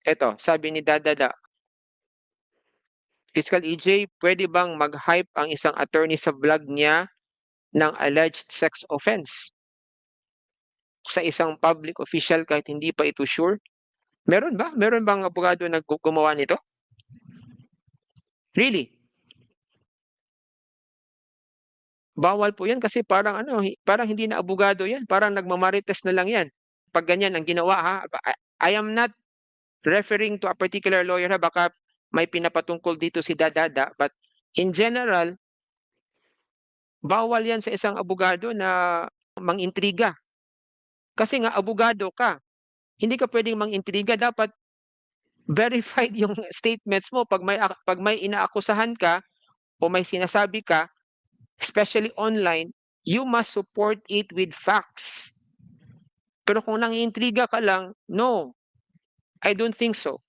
Eto, sabi ni Dadada, Fiscal EJ, pwede bang mag-hype ang isang attorney sa vlog niya ng alleged sex offense sa isang public official kahit hindi pa ito sure? Meron ba? Meron bang abogado na gumawa nito? Really? Bawal po 'yan kasi parang ano, parang hindi na abogado 'yan, parang nagmamarites na lang 'yan. 'Pag ganyan ang ginawa ha, I am not referring to a particular lawyer ha, baka may pinapatungkol dito si Dadada, but in general, bawal 'yan sa isang abogado na mangintriga. Kasi nga abogado ka, hindi ka puwedeng mangintriga, dapat verified yung statements mo 'pag may inaakusahan ka o may sinasabi ka, especially online, you must support it with facts. Pero kung nangiintriga ka lang, no, I don't think so.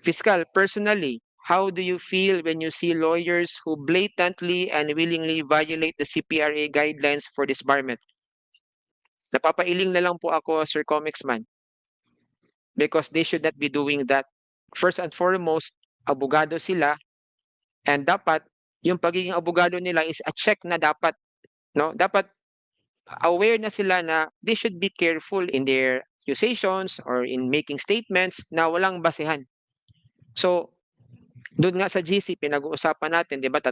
Fiscal, personally, how do you feel when you see lawyers who blatantly and willingly violate the CPRA guidelines for disbarment? Napapailing na lang po ako, Sir Comicsman, because they should not be doing that. First and foremost, abogado sila, and dapat yung pagiging abogado nila is a check na dapat, no? Dapat aware na sila na they should be careful in their accusations or in making statements na walang basehan. So, doon nga sa GC pinag-uusapan natin, 'di ba,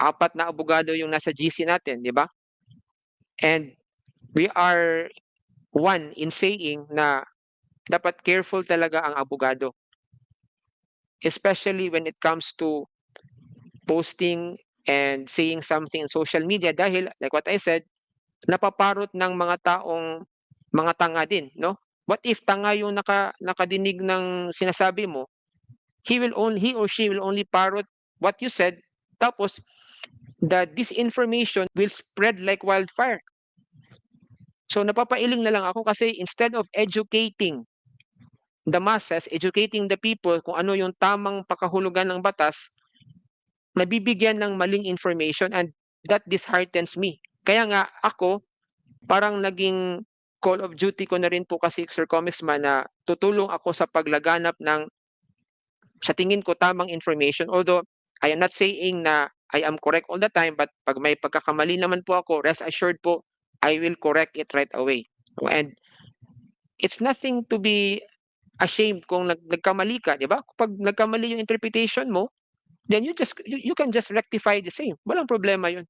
apat na abogado yung nasa GC natin, 'di ba? And we are one in saying na dapat careful talaga ang abogado. Especially when it comes to posting and saying something in social media dahil like what I said, napaparot ng mga taong mga tanga din, no? What if tanga yung nakadinig ng sinasabi mo, he or she will only parrot what you said, tapos the disinformation will spread like wildfire. So napapailing na lang ako kasi instead of educating the masses, educating the people kung ano yung tamang pakahulugan ng batas, nabibigyan ng maling information, and that disheartens me. Kaya nga ako, parang naging call of duty ko na rin po kasi, Sir Comicsman, na tutulong ako sa paglaganap ng sa tingin ko tamang information. Although I am not saying na I am correct all the time, but 'pag may pagkakamali naman po ako, rest assured po, I will correct it right away. And it's nothing to be ashamed kung nagkamali ka, 'di ba? Kapag nagkamali yung interpretation mo, then you can just rectify the same. Walang problema 'yun.